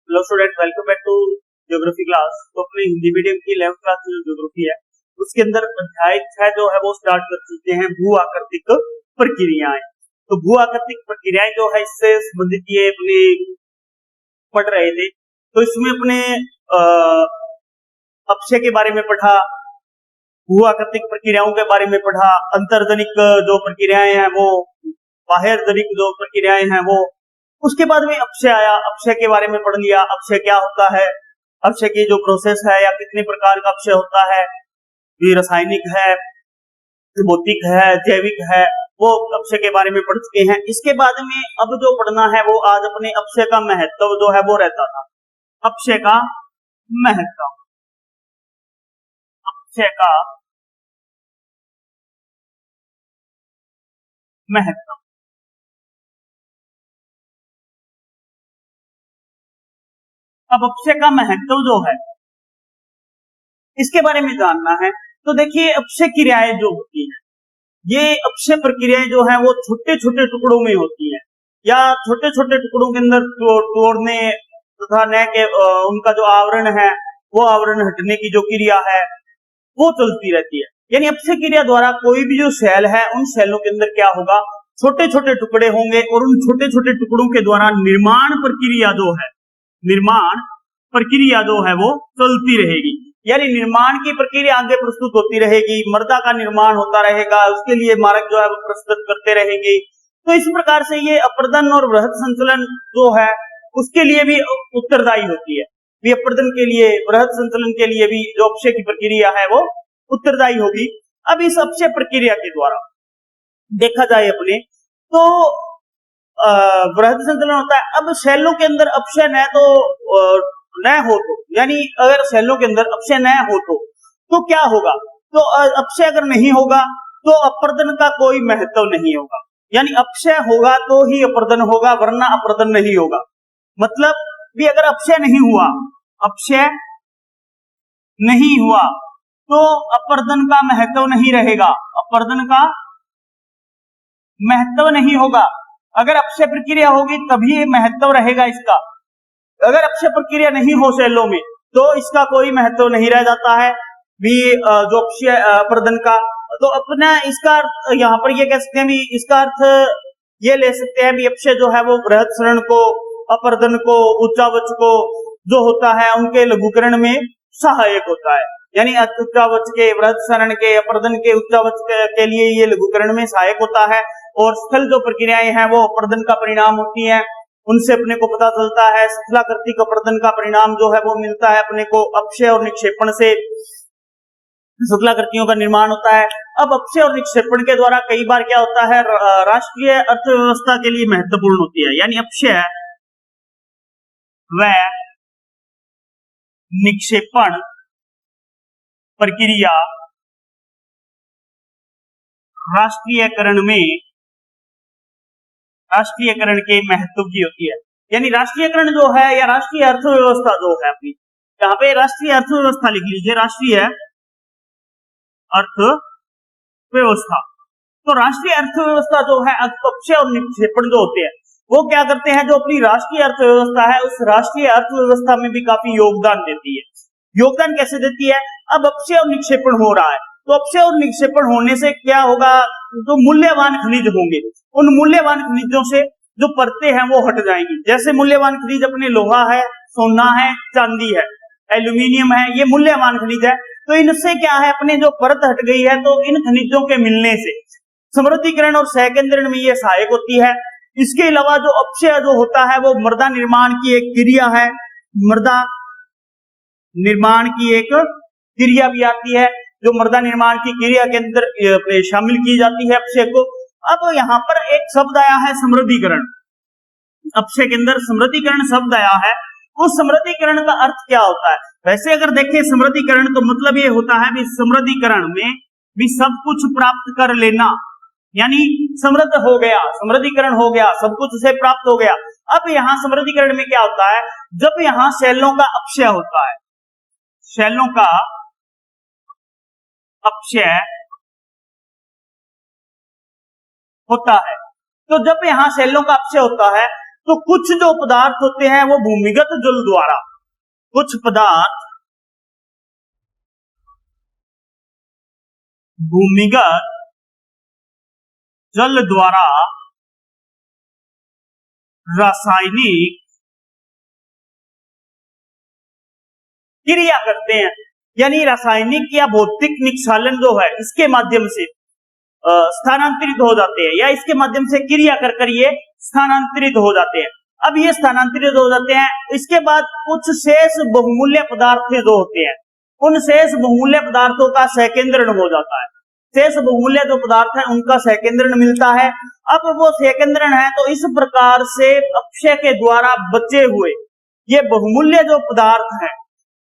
Hello student, welcome back to geography class. तो अपने Hindi medium की 11th क्लास की जो ज्योग्राफी है उसके अंदर अध्याय 6 जो है वो स्टार्ट कर चुके हैं, भू आकृतिक प्रक्रियाएं। तो भू आकृतिक प्रक्रियाएं जो है इससे संबंधित ये अपने पढ़ रहे थे। तो इसमें अपने अपक्षय के बारे में पढ़ा, भू आकृतिक प्रक्रियाओं के बारे में पढ़ा, अंतर्जनिक जो प्रक्रियाएं हैं वो, बाह्यजनिक जो प्रक्रियाएं हैं वो, उसके बाद में अपक्षय आया। अपक्षय के बारे में पढ़ लिया, अपक्षय क्या होता है, अपक्षय की जो प्रोसेस है या कितने प्रकार का अपक्षय होता है, ये रासायनिक है, भौतिक है, जैविक है, वो अपक्षय के बारे में पढ़ चुके हैं। इसके बाद में अब जो पढ़ना है वो आज अपने अपक्षय का महत्व जो है वो रहता था। अपक्षय का महत्व, अपक्षय का महत्व। अब अपक्षय का महत्व जो है इसके बारे में जानना है। तो देखिए, अपक्षय क्रियाएं जो होती हैं, ये अपक्षय प्रक्रियाएं जो है वो छोटे छोटे टुकड़ों में होती हैं या छोटे छोटे टुकड़ों के अंदर तोड़ने तथा न के उनका जो आवरण है वो आवरण हटने की जो क्रिया है वो चलती रहती है। यानी अपक्षय क्रिया द्वारा कोई भी जो सेल है उन सेलों के अंदर क्या होगा, छोटे छोटे टुकड़े होंगे और उन छोटे छोटे टुकड़ों के द्वारा निर्माण प्रक्रिया जो है, निर्माण प्रक्रिया जो है वो चलती रहेगी। यानी निर्माण की प्रक्रिया आगे प्रस्तुत होती रहेगी, मृदा का निर्माण होता रहेगा, उसके लिए मार्ग जो है वो प्रस्तुत करते रहेंगे। तो इस प्रकार से ये अपर्दन और बृहद संचलन जो है उसके लिए भी उत्तरदायी होती है। भी अपर्दन के लिए, बृहद संचलन के लिए भी जो अपक्षय की प्रक्रिया है वो उत्तरदायी होगी। अब इस अपक्षय प्रक्रिया के द्वारा देखा जाए अपने तो बृहद संचलन होता है। अब सेलों के अंदर अपक्षय न तो न हो तो, यानी अगर सेलों के अंदर अपक्षय न हो तो क्या होगा, तो अपक्षय अगर नहीं होगा तो अपर्दन का कोई महत्व नहीं होगा। यानी अपक्षय होगा तो ही अपर्दन होगा, वरना अपर्दन नहीं होगा। मतलब भी अगर अपक्षय नहीं हुआ, अपक्षय नहीं हुआ तो अपर्दन का महत्व नहीं रहेगा, अपर्दन का महत्व नहीं होगा। अगर अपक्षय प्रक्रिया होगी तभी महत्व रहेगा इसका। अगर अपक्षय प्रक्रिया नहीं हो सेलों में तो इसका कोई महत्व नहीं रह जाता है भी जो अपक्षय अपर्दन का। तो अपना इसका अर्थ यहाँ पर ये कह सकते हैं भी, इसका अर्थ ये ले सकते हैं भी अपक्षय जो है वो बृहद सरण को, अपर्दन को, उच्चावच को जो होता है उनके लघुकरण में सहायक होता है। यानी उच्चावच के, बृहद सरण के, अपर्दन के, उच्चावच के लिए ये लघुकरण में सहायक होता है। और स्थल जो प्रक्रियाएं हैं वो अपर्दन का परिणाम होती हैं, उनसे अपने को पता चलता है। स्थलाकृतिक अपर्दन का परिणाम जो है वो मिलता है अपने को अपक्षय और निक्षेपण से, स्थलाकृतियों का निर्माण होता है। अब अपक्षय और निक्षेपण के द्वारा कई बार क्या होता है, राष्ट्रीय अर्थव्यवस्था के लिए महत्वपूर्ण होती है। यानी अपक्षय व निक्षेपण प्रक्रिया राष्ट्रीयकरण में, राष्ट्रीयकरण के महत्व की होती है। यानी राष्ट्रीयकरण जो है या राष्ट्रीय अर्थव्यवस्था जो है अपनी, यहाँ पे राष्ट्रीय अर्थव्यवस्था लिख लीजिए, राष्ट्रीय अर्थव्यवस्था। तो राष्ट्रीय अर्थव्यवस्था जो है, अपक्षय और निक्षेपण जो होते हैं वो क्या करते हैं, जो अपनी राष्ट्रीय अर्थव्यवस्था है उस राष्ट्रीय अर्थव्यवस्था में भी काफी योगदान देती है। योगदान कैसे देती है, अब अपक्षय और निक्षेपण हो रहा है तो अपक्षय और निक्षेपण होने से क्या होगा, जो मूल्यवान खनिज होंगे उन मूल्यवान खनिजों से जो परतें हैं वो हट जाएंगी। जैसे मूल्यवान खनिज अपने लोहा है, सोना है, चांदी है, एल्यूमिनियम है, ये मूल्यवान खनिज है। तो इनसे क्या है, अपने जो परत हट गई है तो इन खनिजों के मिलने से समृद्धिकरण और सहकेंद्रण में ये सहायक होती है। इसके अलावा जो अपक्षय जो होता है वो मृदा निर्माण की एक क्रिया है, मृदा निर्माण की एक क्रिया भी आती है जो मृदा निर्माण की क्रिया के अंदर शामिल की जाती है अपक्षय को। अब यहाँ पर एक शब्द आया है समृद्धिकरण, अपक्षय के अंदर समृद्धिकरण शब्द आया है। उस समृद्धिकरण का अर्थ क्या होता है, वैसे अगर देखें समृद्धिकरण तो मतलब ये होता है भी समृद्धिकरण में भी सब कुछ प्राप्त कर लेना, यानी समृद्ध हो गया, समृद्धिकरण हो गया, सब कुछ उसे प्राप्त हो गया। अब यहाँ समृद्धिकरण में क्या होता है, जब यहाँ सेलों का अपक्षय होता है, सेलों का अपक्षय होता है, तो जब यहाँ सेलों का अपक्षय होता है तो कुछ जो पदार्थ होते हैं वो भूमिगत जल द्वारा, कुछ पदार्थ भूमिगत जल द्वारा रासायनिक क्रिया करते हैं, यानी रासायनिक या भौतिक निक्षालन जो है इसके माध्यम से स्थानांतरित हो जाते हैं, या इसके माध्यम से क्रिया कर ये स्थानांतरित हो जाते हैं। अब ये स्थानांतरित हो जाते हैं, इसके बाद कुछ शेष बहुमूल्य पदार्थ जो होते हैं, उन शेष बहुमूल्य पदार्थों का सकेंद्रण हो जाता है। शेष बहुमूल्य जो पदार्थ है उनका सकेंद्रण मिलता है। अब वो सकेंद्रण है तो इस प्रकार से अपक्षय के द्वारा बचे हुए ये बहुमूल्य जो पदार्थ है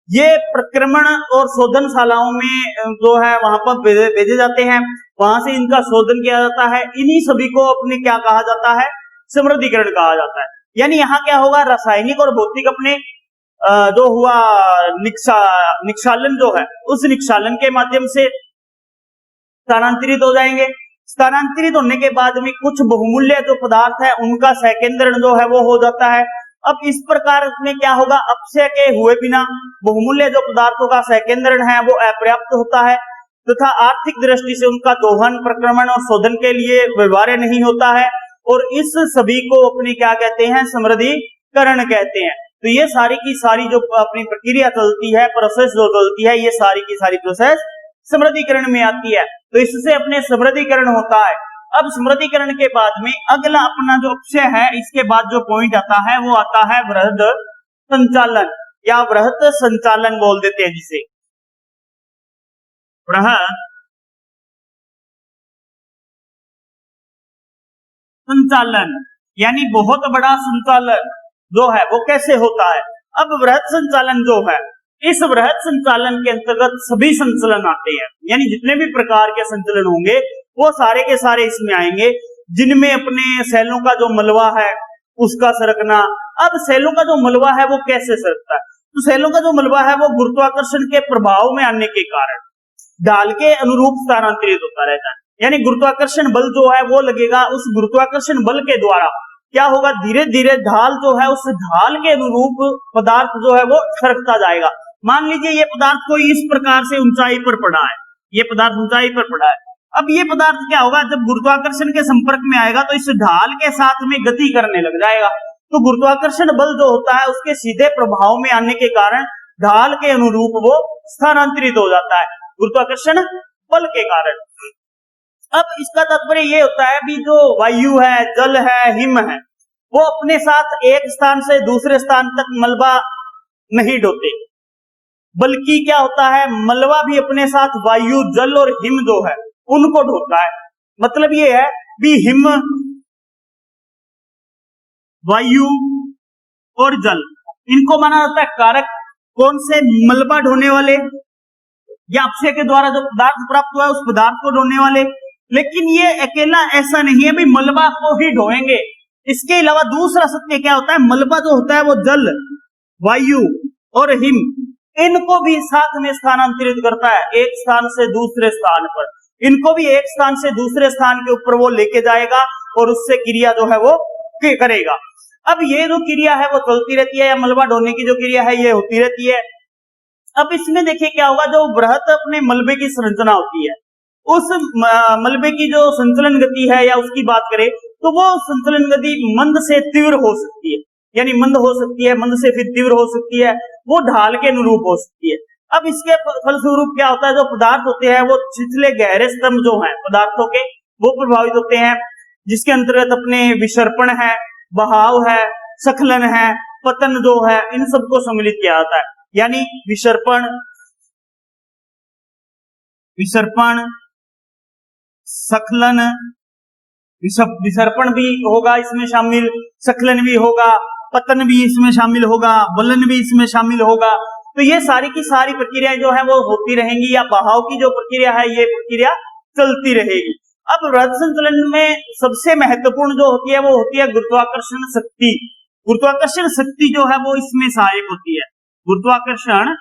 ये प्रक्रमण और शोधनशालाओं में जो है वहां पर भेजे जाते हैं, वहां से इनका शोधन किया जाता है। इन्हीं सभी को अपने क्या कहा जाता है, समृद्धीकरण कहा जाता है। यानी यहाँ क्या होगा, रासायनिक और भौतिक अपने जो हुआ निक्षालन जो है उस निक्षालन के माध्यम से स्थानांतरित हो जाएंगे। स्थानांतरित होने के बाद में कुछ बहुमूल्य जो पदार्थ है उनका सकेंद्रण जो है वो हो जाता है। अब इस प्रकार में क्या होगा, अपक्षय के हुए बिना बहुमूल्य जो पदार्थों का सकेंद्रण है वो अपर्याप्त होता है तथा आर्थिक दृष्टि से उनका दोहन, प्रक्रमण और शोधन के लिए व्यवहार्य नहीं होता है, और इस सभी को अपनी क्या कहते हैं, समृद्धीकरण कहते हैं। तो ये सारी की सारी जो अपनी प्रक्रिया चलती है, प्रोसेस जो चलती है, ये सारी की सारी प्रोसेस समृद्धीकरण में आती है। तो इससे अपने समृद्धीकरण होता है। अब समृद्धीकरण के बाद में अगला अपना जो अपक्षय है, इसके बाद जो पॉइंट आता है वो आता है वृहद संचालन, या वृहद संचालन बोल देते हैं जिसे, वृहद संचालन, यानी बहुत बड़ा संचालन जो है वो कैसे होता है। अब वृहद संचालन जो है, इस वृहद संचालन के अंतर्गत सभी संचलन आते हैं, यानी जितने भी प्रकार के संचलन होंगे वो सारे के सारे इसमें आएंगे, जिनमें अपने सेलों का जो मलबा है उसका सरकना। अब सेलों का जो मलबा है वो कैसे सरकता है, तो सेलों का जो मलबा है वो गुरुत्वाकर्षण के प्रभाव में आने के कारण ढाल के अनुरूप स्थानांतरित होता रहता है। यानी गुरुत्वाकर्षण बल जो है वो लगेगा, उस गुरुत्वाकर्षण बल के द्वारा क्या होगा, धीरे धीरे ढाल जो है उस ढाल के अनुरूप पदार्थ जो है वो सरकता जाएगा। मान लीजिए ये पदार्थ कोई इस प्रकार से ऊंचाई पर पड़ा है, ये पदार्थ ऊंचाई पर पड़ा है। अब ये पदार्थ क्या होगा, जब गुरुत्वाकर्षण के संपर्क में आएगा तो इस ढाल के साथ में गति करने लग जाएगा। तो गुरुत्वाकर्षण बल जो होता है उसके सीधे प्रभाव में आने के कारण ढाल के अनुरूप वो स्थानांतरित हो जाता है, गुरुत्वाकर्षण बल के कारण। अब इसका तात्पर्य ये होता है भी जो वायु है, जल है, हिम है, वो अपने साथ एक स्थान से दूसरे स्थान तक मलबा नहीं ढोते, बल्कि क्या होता है, मलबा भी अपने साथ वायु, जल और हिम जो है उनको ढोता है। मतलब ये है भी हिम, वायु और जल, इनको माना जाता है कारक। कौन से, मलबा ढोने वाले या अपक्षय के द्वारा जो पदार्थ प्राप्त हुआ है उस पदार्थ को ढोने वाले। लेकिन ये अकेला ऐसा नहीं है भी मलबा को ही ढोएंगे, इसके अलावा दूसरा सत्य क्या होता है, मलबा जो होता है वो जल, वायु और हिम, इनको भी साथ में स्थानांतरित करता है एक स्थान से दूसरे स्थान पर। इनको भी एक स्थान से दूसरे स्थान के ऊपर वो लेके जाएगा और उससे क्रिया जो है वो करेगा। अब ये जो क्रिया है वो चलती रहती है, या मलबा ढोने की जो क्रिया है ये होती रहती है। अब इसमें देखिए क्या होगा, जो वृहद अपने मलबे की संरचना होती है, उस मलबे की जो संचलन गति है या उसकी बात करें तो वो संचलन गति मंद से तीव्र हो सकती है, यानी मंद हो सकती है, मंद से फिर तीव्र हो सकती है, वो ढाल के अनुरूप हो सकती है। अब इसके फलस्वरूप क्या होता है, जो पदार्थ होते हैं वो छिछले गहरे स्तंभ जो हैं पदार्थों के वो प्रभावित होते हैं, जिसके अंतर्गत अपने विसर्पण है, बहाव है, स्खलन है, पतन जो है, इन सबको सम्मिलित किया जाता है। यानी विसर्पण, स्खलन, विसर्पण भी होगा इसमें शामिल, स्खलन भी होगा, पतन भी इसमें शामिल होगा, वलन भी इसमें शामिल होगा। तो ये सारी की सारी प्रक्रियाएं जो है वो होती रहेंगी, या बहाव की जो प्रक्रिया है ये प्रक्रिया चलती रहेगी। अब वृहद संचलन में सबसे महत्वपूर्ण जो होती है वो होती है गुरुत्वाकर्षण शक्ति। गुरुत्वाकर्षण शक्ति जो है वो इसमें सहायक होती है। गुरुत्वाकर्षण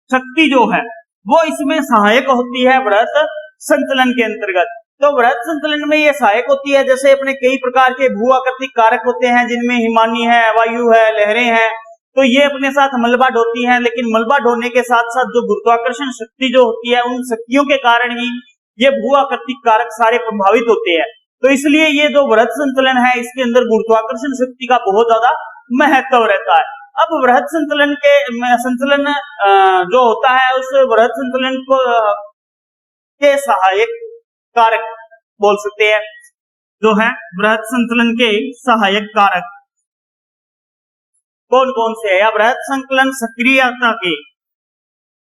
शक्ति जो है वो इसमें सहायक होती है वृहद संचलन के अंतर्गत। तो वृहद संतुलन में ये सहायक होती है, जैसे अपने कई प्रकार के भू आकृतिक कारक होते हैं जिनमें हिमानी है, वायु है, लहरें हैं, तो ये अपने साथ मलबा ढोती हैं, लेकिन मलबा ढोने के साथ साथ जो गुरुत्वाकर्षण शक्ति जो होती है, उन शक्तियों के कारण ही ये भू आकृतिक कारक सारे प्रभावित होते हैं। तो इसलिए ये जो वृहद संतुलन है, इसके अंदर गुरुत्वाकर्षण शक्ति का बहुत ज्यादा महत्व रहता है। अब वृहद संतुलन जो होता है, उस वृहद संतुलन को के सहायक कारक बोल सकते हैं, जो है वृहद संतुलन के सहायक कारक कौन कौन से है, या वृहद संकलन सक्रियता के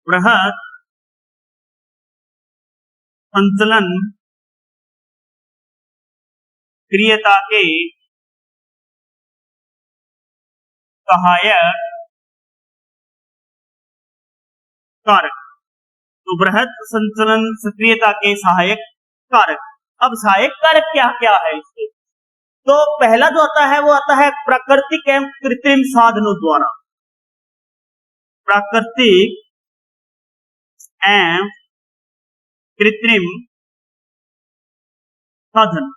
वृहद संतुलन सक्रियता के सहायक कारक। तो वृहद संतुलन सक्रियता के सहायक कारक। अब सहायक कारक क्या क्या है इसके? तो पहला जो आता है वो आता है प्राकृतिक एवं कृत्रिम साधनों द्वारा। प्राकृतिक एवं कृत्रिम साधन।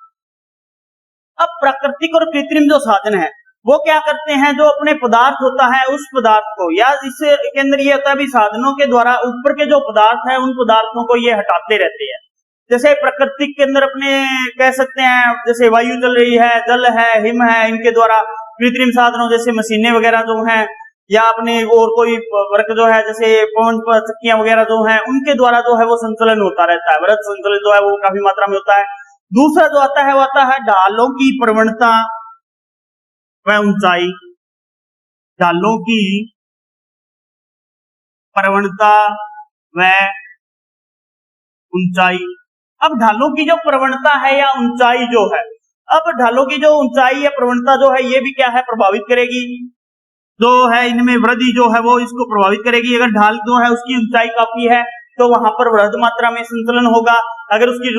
अब प्राकृतिक और कृत्रिम जो साधन है वो क्या करते हैं, जो अपने पदार्थ होता है उस पदार्थ को, या इससे के अंदर ये होता है भी साधनों के द्वारा ऊपर के जो पदार्थ है उन पदार्थों को ये हटाते रहते हैं। जैसे प्रकृति के अंदर अपने कह सकते हैं, जैसे वायु चल रही है, जल है, हिम है, इनके द्वारा कृत्रिम साधनों जैसे मशीनें वगैरह जो हैं, या अपने और कोई वर्क जो है जैसे पवन चक्कियां वगैरह जो हैं, उनके द्वारा जो है वो संतुलन होता रहता है। वृहद संतुलन जो है वो काफी मात्रा में होता है। दूसरा जो आता है वो आता है ढालों की प्रवणता व ऊंचाई। ढालों की प्रवणता व ऊंचाई। अब ढालों की जो प्रवणता है या ऊंचाई जो है, अब ढालों की जो ऊंचाई या प्रवणता जो है ये भी क्या है, प्रभावित करेगी, जो है इनमें वृद्धि जो है वो इसको प्रभावित करेगी। अगर ढाल जो है उसकी ऊंचाई काफी है तो वहां पर वृहद मात्रा में संतुलन होगा। अगर उसकी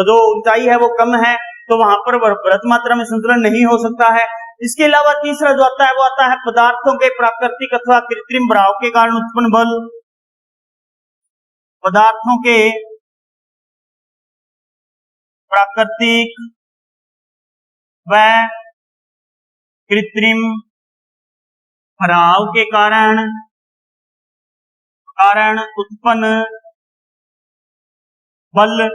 जो ऊंचाई है वो कम है तो वहां पर वृहद मात्रा में संतुलन नहीं हो सकता है। इसके अलावा तीसरा जो आता है वो आता है पदार्थों के प्राकृतिक अथवा कृत्रिम भराव के कारण उत्पन्न बल। पदार्थों के प्राकृतिक व कृत्रिम भराव के कारण उत्पन्न बल।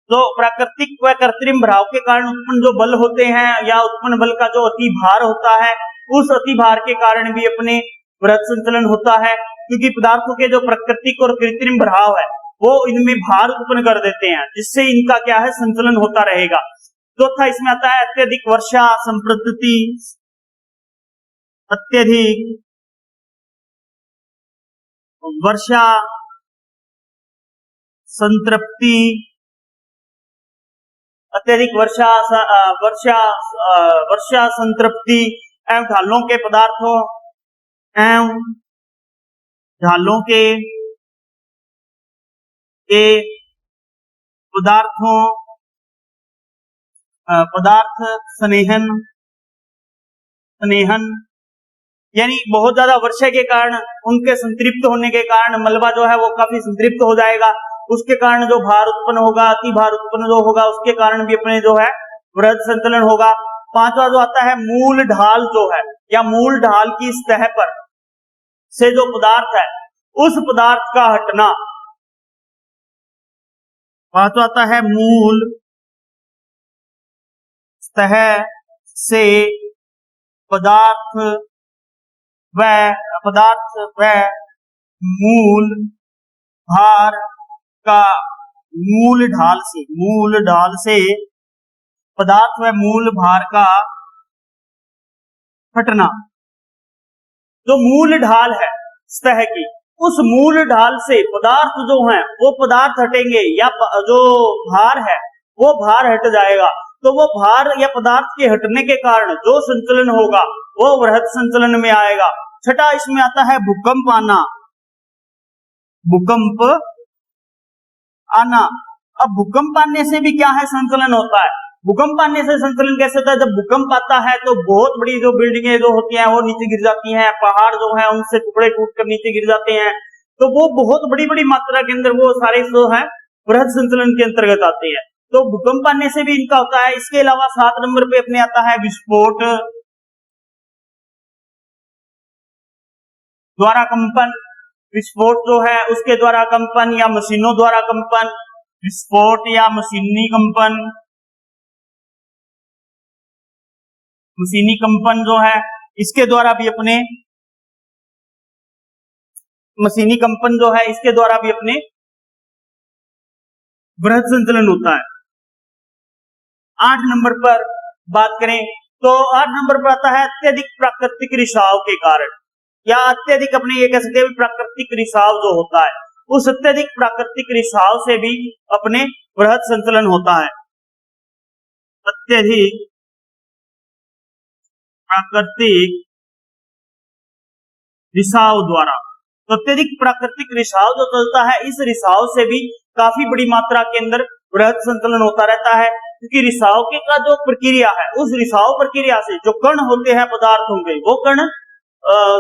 तो प्राकृतिक व कृत्रिम भराव के कारण उत्पन्न जो बल होते हैं या उत्पन्न बल का जो अति भार होता है, उस अति भार के कारण भी अपने वृहद संतुलन होता है, क्योंकि पदार्थों के जो प्राकृतिक और कृत्रिम भराव है वो इनमें भार उत्पन्न कर देते हैं, जिससे इनका क्या है, संतुलन होता रहेगा। चौथा इसमें आता है अत्यधिक वर्षा संप्रति। अत्यधिक वर्षा संतृप्ति। अत्यधिक वर्षा संतृप्ति एवं ढालों के पदार्थों एवं ढालों के पदार्थों पदार्थ स्नेहन यानी बहुत ज्यादा वर्षा के कारण उनके संतृप्त होने के कारण मलबा जो है वो काफी संतृप्त हो जाएगा। उसके कारण जो भार उत्पन्न होगा, अति भार उत्पन्न जो होगा, उसके कारण भी अपने जो है वृहद संतुलन होगा। पांचवा जो आता है मूल ढाल जो है, या मूल ढाल की सतह पर से जो पदार्थ है उस पदार्थ का हटना। पांचवा आता है मूल सतह से पदार्थ व मूल भार का मूल ढाल से पदार्थ व मूल भार का हटना। जो मूल ढाल है सतह की, उस मूल ढाल से पदार्थ जो हैं वो पदार्थ हटेंगे, या जो भार है वो भार हट जाएगा। तो वो भार या पदार्थ के हटने के कारण जो संतुलन होगा वो वृहद संतुलन में आएगा। छठा इसमें आता है भूकंप आना। अब भूकंप आने से भी क्या है, संतुलन होता है। भूकंप आने से संतुलन कैसे होता है? जब भूकंप आता है तो बहुत बड़ी जो बिल्डिंगें जो होती हैं वो नीचे गिर जाती हैं, पहाड़ जो है उनसे टुकड़े टूट कर नीचे गिर जाते हैं। तो वो बहुत बड़ी बड़ी मात्रा के अंदर वो सारे जो है वृहद संतुलन के अंतर्गत आते हैं। तो भूकंप आने से भी इनका होता है। इसके अलावा 7 नंबर पे अपने आता है विस्फोट द्वारा कंपन। विस्फोट जो है उसके द्वारा कंपन या मशीनों द्वारा कंपन, विस्फोट या मशीनी कंपन। मशीनी कंपन जो है इसके द्वारा भी अपने मशीनी कंपन जो है इसके द्वारा भी अपने बृहद संचलन होता है। 8 नंबर पर बात करें तो 8 नंबर पर आता है अत्यधिक प्राकृतिक रिसाव के कारण, या अत्यधिक अपने ये कह सकते हैं प्राकृतिक रिसाव जो होता है, उस अत्यधिक प्राकृतिक रिसाव से भी अपने बृहद संचलन होता है। अत्यधिक प्राकृतिक रिसाव द्वारा, तो अत्यधिक प्राकृतिक रिसाव जो चलता है, इस रिसाव से भी काफी बड़ी मात्रा के अंदर बृहद संचलन होता रहता है। क्योंकि रिसाव के का जो प्रक्रिया है, उस रिसाव प्रक्रिया से जो कण होते हैं पदार्थों के, वो कण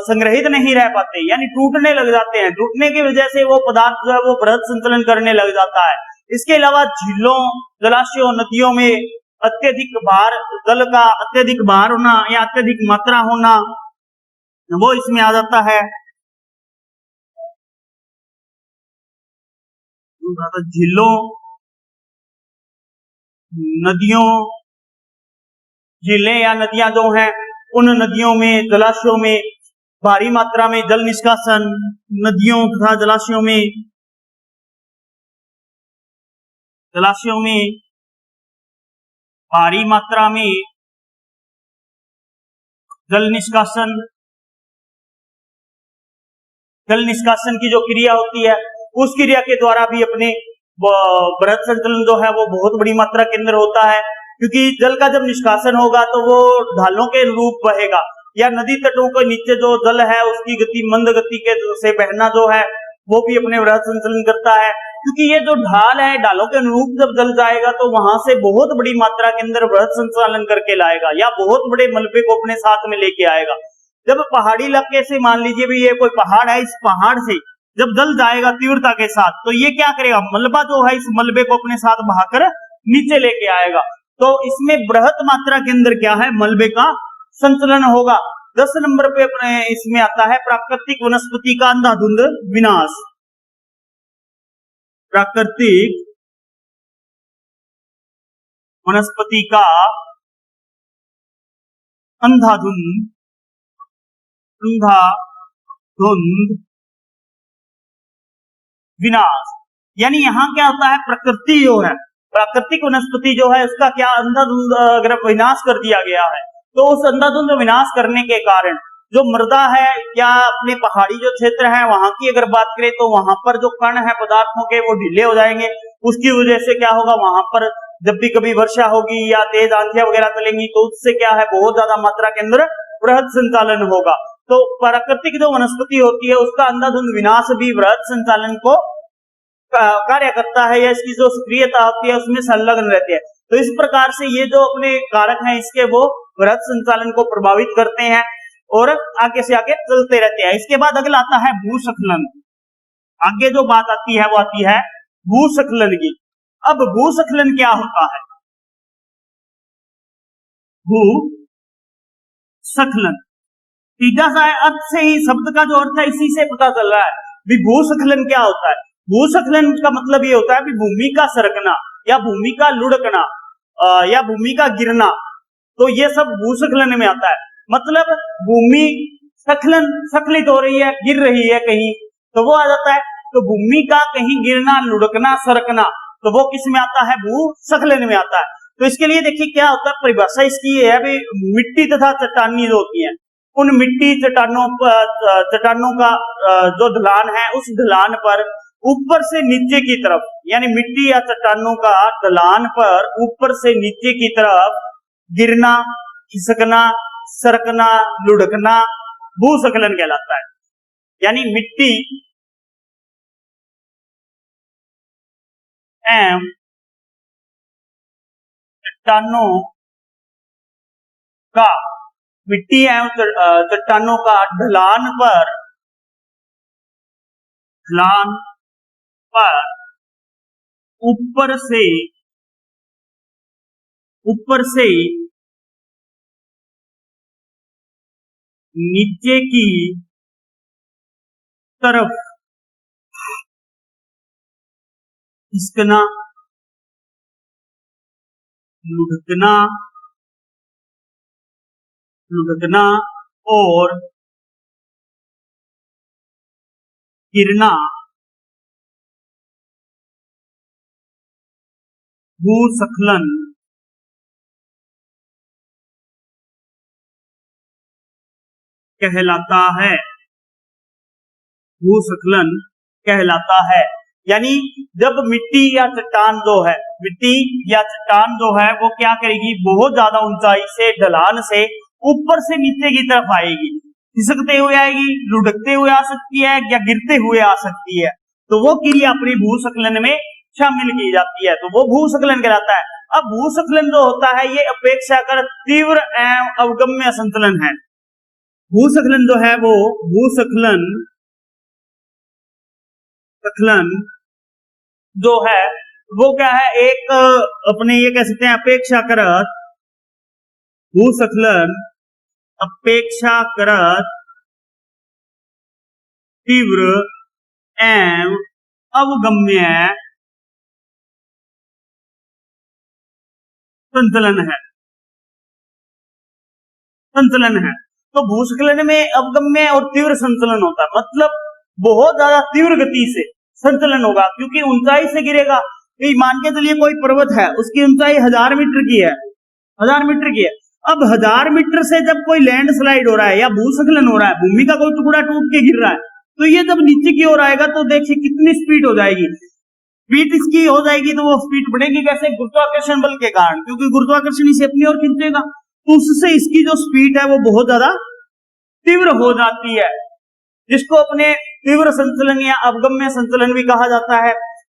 संग्रहित नहीं रह पाते, यानी टूटने लग जाते हैं। टूटने की वजह से वो पदार्थ जो है वो बृहद संचलन करने लग जाता है। इसके अलावा झीलों, जलाशयों, नदियों में अत्यधिक भार, जल का अत्यधिक भार होना या अत्यधिक मात्रा होना, वो इसमें आ जाता है। झीलों, नदियों, झीलें या नदियां जो हैं, उन नदियों में, जलाशयों में भारी मात्रा में जल निष्कासन, नदियों तथा जलाशयों में भारी मात्रा में जल निष्कासन की जो क्रिया होती है, उस क्रिया के द्वारा भी अपने बृहद संचलन जो है वो बहुत बड़ी मात्रा के अंदर होता है। क्योंकि जल का जब निष्कासन होगा तो वो ढालों के रूप बहेगा, या नदी तटों के नीचे जो जल है उसकी गति मंद गति के से बहना जो है वो भी अपने बृहद संचलन करता है। क्योंकि ये जो ढाल है, ढालों के अनुरूप जब जल जाएगा तो वहां से बहुत बड़ी मात्रा के अंदर बृहद संचालन करके लाएगा, या बहुत बड़े मलबे को अपने साथ में लेके आएगा। जब पहाड़ी इलाके से मान लीजिए भी ये कोई पहाड़ है, इस पहाड़ से जब जल जाएगा तीव्रता के साथ, तो ये क्या करेगा, मलबा जो है इस मलबे को अपने साथ बहाकर नीचे लेके आएगा। तो इसमें बृहद मात्रा के अंदर क्या है, मलबे का संचलन होगा। 10 नंबर पे अपने इसमें आता है प्राकृतिक वनस्पति का अंधाधुंध विनाश। प्राकृतिक वनस्पति का अंधाधुंध विनाश, यानी यहाँ क्या होता है, प्रकृति जो है, प्राकृतिक वनस्पति जो है उसका क्या अंधाधुंध अगर विनाश कर दिया गया है, तो उस अंधाधुंध विनाश करने के कारण जो मृदा है या अपने पहाड़ी जो क्षेत्र है वहां की अगर बात करें तो वहां पर जो कण है पदार्थों के वो ढीले हो जाएंगे। उसकी वजह से क्या होगा, वहां पर जब भी कभी वर्षा होगी या तेज आंधियां वगैरह चलेंगी तो उससे क्या है, बहुत ज्यादा मात्रा के अंदर बृहद संचालन होगा। तो प्राकृतिक जो वनस्पति होती है उसका अंधाधुंध विनाश भी बृहद संचालन को कार्य करता है, या इसकी जो सक्रियता होती है उसमें संलग्न रहती है। तो इस प्रकार से ये जो अपने कारक हैं इसके वो बृहद संचालन को प्रभावित करते हैं और आगे से आगे चलते रहते हैं। इसके बाद अगला आता है भूस्खलन। आगे जो बात आती है वो आती है भूस्खलन की। अब भूस्खलन क्या होता है, भूस्खलन सीधा सा अर्थ से ही, शब्द का जो अर्थ है इसी से पता चल रहा है। भूस्खलन क्या होता है, भूस्खलन का मतलब ये होता है कि भूमि का सरकना या भूमि का लुढ़कना या भूमि का गिरना, तो ये सब भूस्खलन में आता है। मतलब भूमि स्खलित हो रही है, गिर रही है कहीं, तो वो आ जाता है। तो भूमि का कहीं गिरना, लुढ़कना, सरकना, तो वो किस में आता है, भूस्खलन में आता है। तो इसके लिए देखिए क्या होता है, परिभाषा इसकी ये है भी, मिट्टी तथा चट्टानी जो होती है उन मिट्टी चट्टानों का जो ढलान है उस ढलान पर ऊपर से नीचे की तरफ, यानी मिट्टी या चट्टानों का ढलान पर ऊपर से नीचे की तरफ गिरना, खिसकना, सरकना, लुढ़कना भूस्खलन कहलाता है। यानी मिट्टी एवं चट्टानों का, मिट्टी एवं चट्टानों का ढलान पर ऊपर से ऊपर से नीचे की तरफ खिसकना, लुढ़कना, लुढ़कना और गिरना भूस्खलन कहलाता है। भूस्खलन कहलाता है। यानी जब मिट्टी या चट्टान जो है, मिट्टी या चट्टान जो है वो क्या करेगी, बहुत ज्यादा ऊंचाई से, ढलान से ऊपर से नीचे की तरफ आएगी, खिसकते हुए आएगी, लुढ़कते हुए आ सकती है या गिरते हुए आ सकती है, तो वो क्रिया अपनी भूस्खलन में शामिल की जाती है, तो वो भूस्खलन कहलाता है। अब भूस्खलन जो होता है ये अपेक्षाकृत तीव्र एवं अवगम्य संतुलन है। भूस्खलन जो है वो भूस्खलन जो है वो क्या है, एक अपने ये कह सकते हैं अपेक्षाकृत, भूस्खलन अपेक्षाकृत तीव्र एवं अवगम्य संतुलन है, संतुलन है। तो भूस्खलन में अवगम्य और तीव्र संतुलन होता है, मतलब बहुत ज्यादा तीव्र गति से संतुलन होगा, क्योंकि ऊंचाई से गिरेगा। मान के चलिए कोई पर्वत है, उसकी ऊंचाई 1000 मीटर की है, 1000 मीटर की है। अब 1000 मीटर से जब कोई लैंडस्लाइड हो रहा है या भूस्खलन हो रहा है, भूमि का कोई टुकड़ा टूट के गिर रहा है, तो ये जब नीचे की ओर आएगा तो देखिए कितनी स्पीड हो जाएगी, स्पीड इसकी हो जाएगी, तो वो स्पीड बढ़ेगी कैसे, गुरुत्वाकर्षण बल के कारण, क्योंकि गुरुत्वाकर्षण इसे अपनी ओर खींचेगा, तो उससे इसकी जो स्पीड है वो बहुत ज्यादा तीव्र हो जाती है, जिसको अपने तीव्र संतुलन या अवगम्य संतुलन भी कहा जाता है।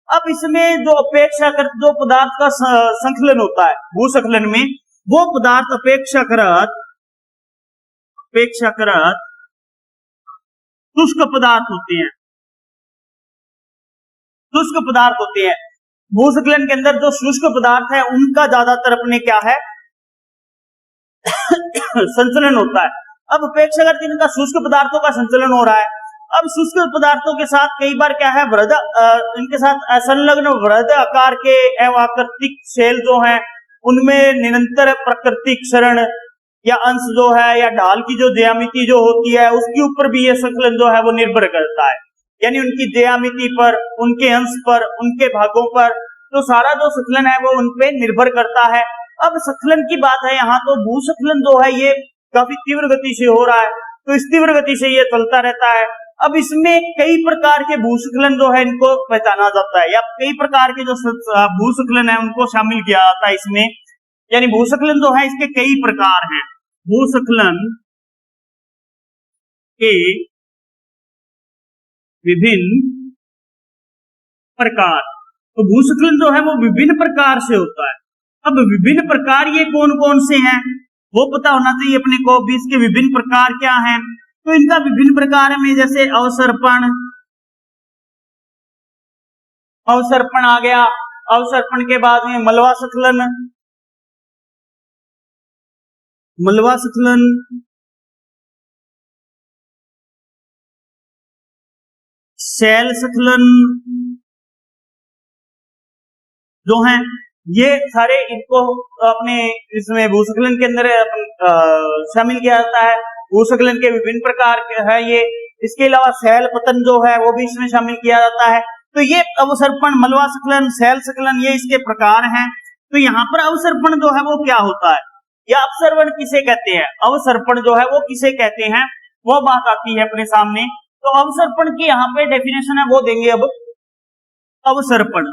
अब इसमें जो अपेक्षाकृत जो पदार्थ का संकलन होता है भूस्खलन में, वो पदार्थ अपेक्षाकृत शुष्क पदार्थ होते हैं, शुष्क पदार्थ होते हैं। भूस्खलन के अंदर जो शुष्क पदार्थ है उनका ज्यादातर अपने क्या है संचलन होता है। अब अपेक्षाकृत इनका शुष्क पदार्थों का संचलन हो रहा है। अब शुष्क पदार्थों के साथ कई बार क्या है, वृहद इनके साथ संलग्न वृहद आकार के एवं आकृतिक शेल जो हैं उनमें निरंतर प्राकृतिक क्षरण या अंश जो है या ढाल की जो ज्यामिति जो होती है उसके ऊपर भी ये संकलन जो है वो निर्भर करता है, यानी उनकी ज्यामिति पर, उनके अंश पर, उनके भागों पर, तो सारा जो संकलन है वो उनपे निर्भर करता है। अब संकलन की बात है यहाँ, तो भूस्खलन जो है ये काफी तीव्र गति से हो रहा है, तो इस तीव्र गति से ये चलता रहता है। अब इसमें कई प्रकार के भूस्खलन जो है इनको पहचाना जाता है, या कई प्रकार के जो भूस्खलन है उनको शामिल किया जाता है इसमें, यानी भूस्खलन जो है इसके कई प्रकार हैं। भूस्खलन के विभिन्न प्रकार, तो भूस्खलन जो है वो विभिन्न प्रकार से होता है। अब विभिन्न प्रकार ये कौन कौन से हैं वो पता होना चाहिए अपने को भी, इसके विभिन्न प्रकार क्या हैं। तो इनका विभिन्न प्रकार में जैसे अवसर्पण, अवसर्पण आ गया, अवसर्पण के बाद में मलवा स्खलन, मलवा स्खलन, शैल स्खलन जो हैं, ये सारे इनको अपने इसमें भूस्खलन के अंदर शामिल किया जाता है। भूस्खलन के विभिन्न प्रकार है ये, इसके अलावा शैल पतन जो है वो भी इसमें शामिल किया जाता है। तो ये अवसर्पण, मलवा स्खलन, शैल स्खलन ये इसके प्रकार हैं। तो यहाँ पर अवसर्पण जो है वो क्या होता है, या अपसर्पण किसे कहते हैं, अवसर्पण जो है वो किसे कहते हैं, वो बात आती है अपने सामने। तो अवसर्पण की यहाँ पे डेफिनेशन है वो देंगे अब। अवसर्पण,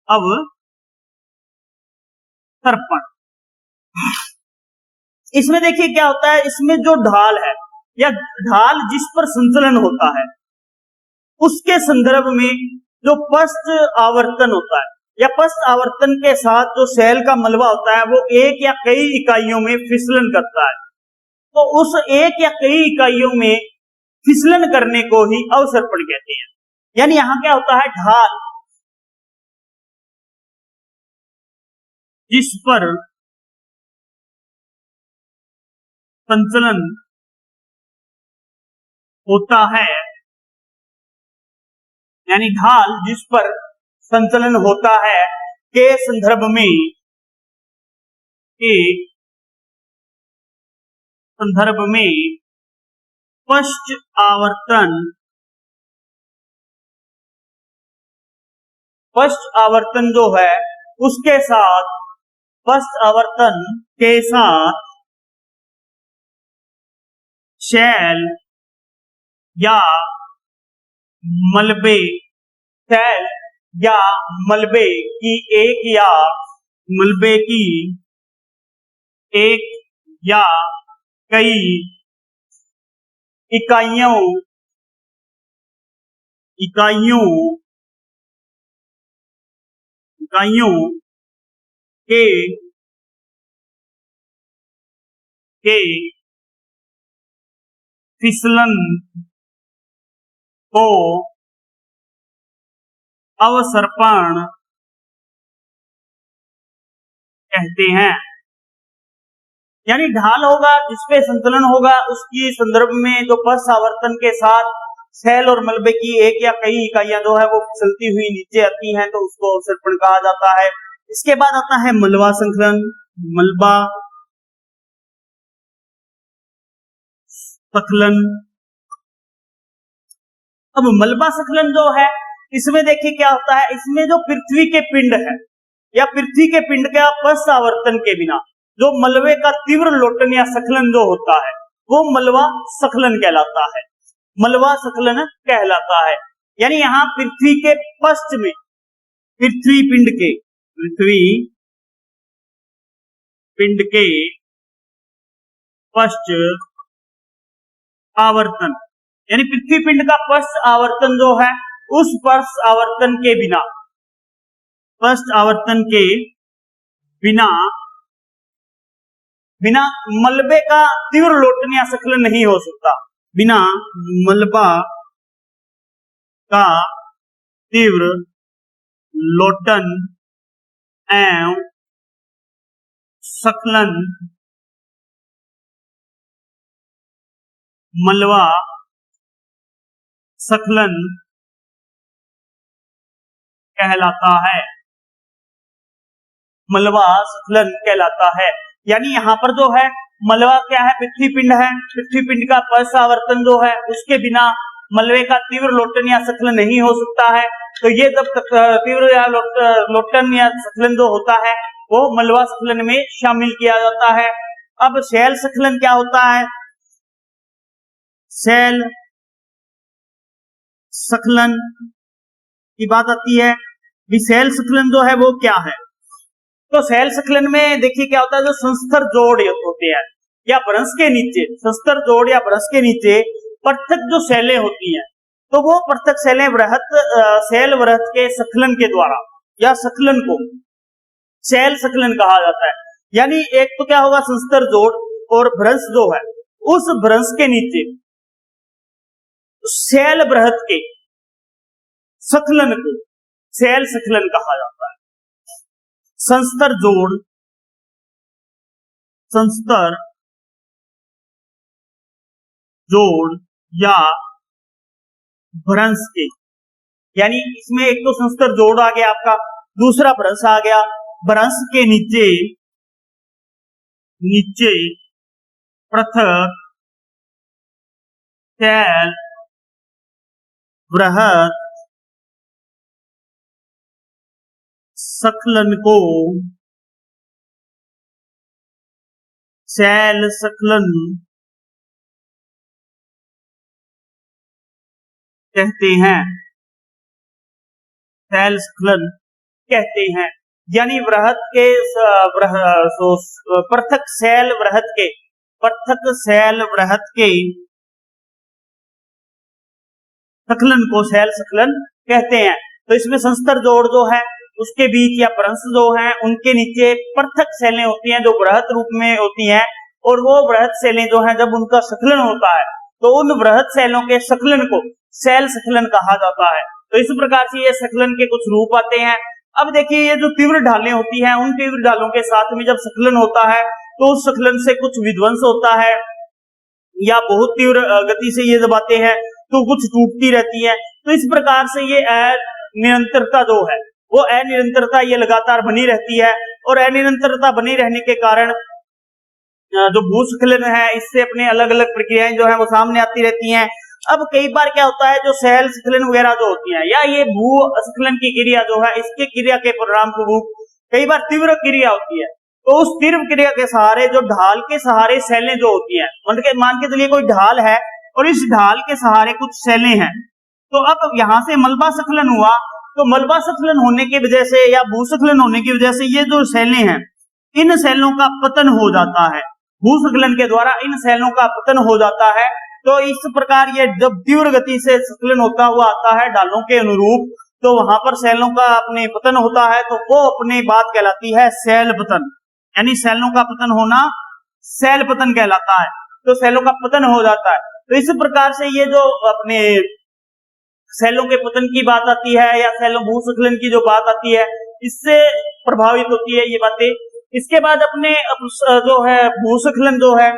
अवसर्पण, इसमें देखिए क्या होता है, इसमें जो ढाल है या ढाल जिस पर संचलन होता है उसके संदर्भ में जो पश्च आवर्तन होता है या पश्च आवर्तन के साथ जो शैल का मलबा होता है वो एक या कई इकाइयों में फिसलन करता है, तो उस एक या कई इकाइयों में फिसलन करने को ही अवसर्पण कहते हैं। यानी यहां क्या होता है, ढाल जिस पर संचलन होता है, यानी ढाल जिस पर संचलन होता है के संदर्भ में, के संदर्भ में पश्च आवर्तन जो है उसके साथ, पश्च आवर्तन के साथ शैल या मलबे, शैल या मलबे की एक या मलबे की एक या कई इकाइयों इकाइयों इकाइयों के के फिसलन को अवसर्पण कहते हैं। यानी ढाल होगा जिसपे संतुलन होगा, उसकी संदर्भ में जो पश्च आवर्तन के साथ शैल और मलबे की एक या कई इकाइयां जो है वो फिसलती हुई नीचे आती हैं, तो उसको अवसर्पण कहा जाता है। इसके बाद आता है मलबा संकलन, मलबा संकलन। अब मलबा संकलन जो है, इसमें देखिए क्या होता है, इसमें जो पृथ्वी के पिंड है या पृथ्वी के पिंड का पश्च आवर्तन के बिना जो मलबे का तीव्र लोटन या स्खलन जो होता है वो मलबा स्खलन कहलाता है, मलबा स्खलन कहलाता है। यानी यहां पृथ्वी के पश्च में, पृथ्वी पिंड के पश्च आवर्तन, यानी पृथ्वी पिंड का पश्च आवर्तन जो है उस पश्च आवर्तन के बिना, पश्च आवर्तन के बिना बिना मलबे का तीव्र लोटन या स्खलन नहीं हो सकता, बिना मलबा का तीव्र लोटन एवं स्खलन मलबा स्खलन कहलाता है, मलबा स्खलन कहलाता है। यानी यहां पर जो है मलबा क्या है, पृथ्वी पिंड है, पृथ्वी पिंड का पश्च आवर्तन जो है उसके बिना मलबे का तीव्र लोटन या स्खलन नहीं हो सकता है। तो ये जब तीव्र या लोटन या स्खलन जो होता है वो मलबा स्खलन में शामिल किया जाता है। अब शैल स्खलन क्या होता है, शैल स्खलन की बात आती है, शैल स्खलन जो है वो क्या है। तो शैल स्खलन में देखिए क्या होता है, जो संस्तर जोड़ होते हैं या भ्रंश के नीचे, संस्तर जोड़ या भ्रंश के नीचे पृथक जो शैलें होती हैं, तो वो पृथक शैलें शैल वृहत के स्खलन के द्वारा या स्खलन को शैल स्खलन कहा जाता है। यानी एक तो क्या होगा, संस्तर जोड़ और भ्रंश जो है उस भ्रंश के नीचे शैल वृहत के स्खलन को शैल स्खलन कहा जाता है। संस्तर जोड़ या भ्रंश के, यानी इसमें एक तो संस्तर जोड़ आ गया आपका, दूसरा भ्रंश आ गया। भ्रंश के नीचे पृथक शैल वृहत स्खलन को शैल स्खलन कहते हैं, शैल स्खलन कहते हैं। यानी वृहत के पृथक शैल वृहत के स्खलन को शैल स्खलन कहते हैं। तो इसमें संस्तर जोड़ जो है उसके बीच या भ्रंश जो है उनके नीचे पृथक शैलें होती हैं जो वृहत रूप में होती हैं, और वो वृहत शैलें जो है जब उनका स्खलन होता है तो उन वृहत शैलों के स्खलन को शैल स्खलन कहा जाता है। तो इस प्रकार से ये स्खलन के कुछ रूप आते हैं। अब देखिए ये जो तीव्र ढालें होती हैं, उन तीव्र ढालों के साथ में जब स्खलन होता है तो उस स्खलन से कुछ विध्वंस होता है, या बहुत तीव्र गति से ये जब आते हैं तो कुछ टूटती रहती है। तो इस प्रकार से ये अनिरंतरता जो है वो अनिरंतरता ये लगातार बनी रहती है, और अनिरंतरता बनी रहने के कारण जो भूस्खलन है इससे अपने अलग अलग प्रक्रियाएं जो है वो सामने आती रहती हैं। अब कई बार क्या होता है, जो सहल स्खलन वगैरह जो होती है या ये भूस्खलन की क्रिया जो है, इसके क्रिया के परिणाम स्वरूप कई बार तीव्र क्रिया होती है। तो उस तीव्र क्रिया के सहारे, जो ढाल के सहारे सैलें जो होती हैं, मतलब मान के चलिए कोई ढाल है और इस ढाल के सहारे कुछ सैलें हैं, तो अब यहां से मलबा स्खलन हुआ, तो मलबा स्खलन होने की वजह से या भूस्खलन होने की वजह से ये जो सैलें हैं, इन सैलों का पतन हो जाता है। भूस्खलन के द्वारा इन सैलों का पतन हो जाता है। तो इस प्रकार ये जब तीव्र गति से स्खलन होता हुआ आता है ढालों के अनुरूप, तो वहां पर सैलों का अपने पतन होता है, तो वो अपनी बात कहलाती है सैल पतन, यानी सैलों का पतन होना सैल पतन कहलाता है। तो सैलों का पतन हो जाता है। तो इस प्रकार से ये जो अपने सैलों के पतन की बात आती है या सैलों भूस्खलन की जो बात आती है, इससे प्रभावित होती है ये बातें। इसके बाद अपने जो है भूस्खलन जो है,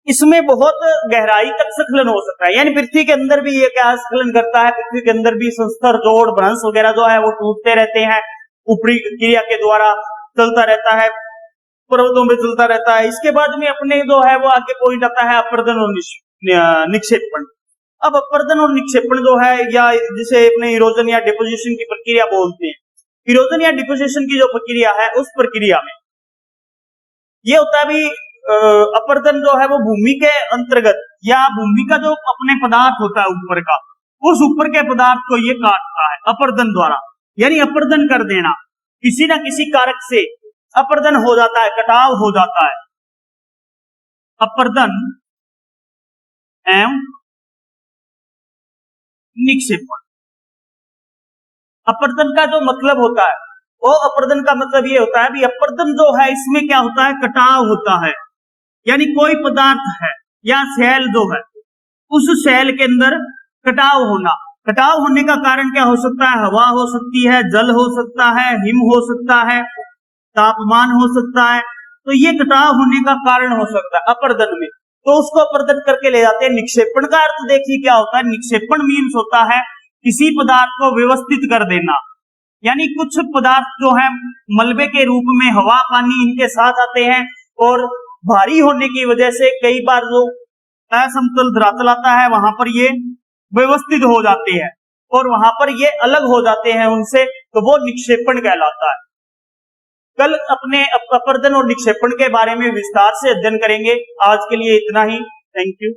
इसमें बहुत गहराई तक स्खलन हो सकता है, यानी पृथ्वी के अंदर भी ये क्या स्खलन करता है, पृथ्वी के अंदर भी संस्तर, जोड़, भ्रंश वगैरह जो है वो टूटते रहते हैं, ऊपरी क्रिया के द्वारा चलता रहता है, पर्वतों में चलता रहता है। इसके बाद में अपने जो है वो आगे पॉइंट आता है अपर्दन और निक्षेपण। अब अपर्दन और निक्षेपण जो है, या जिसे अपने इरोजन या डिपोजिशन की प्रक्रिया बोलते हैं, इरोजन या डिपोजिशन की जो प्रक्रिया है उस प्रक्रिया में ये होता है भी अपर्दन जो है वो भूमि के अंतर्गत या भूमि का जो अपने पदार्थ होता है ऊपर का, उस ऊपर के पदार्थ को ये काटता है अपर्दन द्वारा, यानी अपर्दन कर देना, किसी ना किसी कारक से अपर्दन हो जाता है, कटाव हो जाता है। अपर्दन एवं निक्षेपण। अपर्दन का जो मतलब होता है वो, अपर्दन का मतलब ये होता है भी अपर्दन जो है इसमें क्या होता है, कटाव होता है, यानी कोई पदार्थ है या सेल जो है उस सेल के अंदर कटाव होना। कटाव होने का कारण क्या हो सकता है, हवा हो सकती है, जल हो सकता है, हिम हो सकता है, तापमान हो सकता है। तो ये कटाव होने का कारण हो सकता है अपर्दन में, तो उसको अपर्दन करके ले जाते हैं। निक्षेपण का अर्थ देखिए क्या होता है, निक्षेपण मीन्स होता है किसी पदार्थ को व्यवस्थित कर देना, यानी कुछ पदार्थ जो है मलबे के रूप में हवा, पानी इनके साथ आते हैं, और भारी होने की वजह से कई बार जो असमतल धरातल आता है वहां पर ये व्यवस्थित हो जाते हैं और वहां पर ये अलग हो जाते हैं उनसे, तो वो निक्षेपण कहलाता है। कल अपने अपर्दन और निक्षेपण के बारे में विस्तार से अध्ययन करेंगे। आज के लिए इतना ही। Thank you.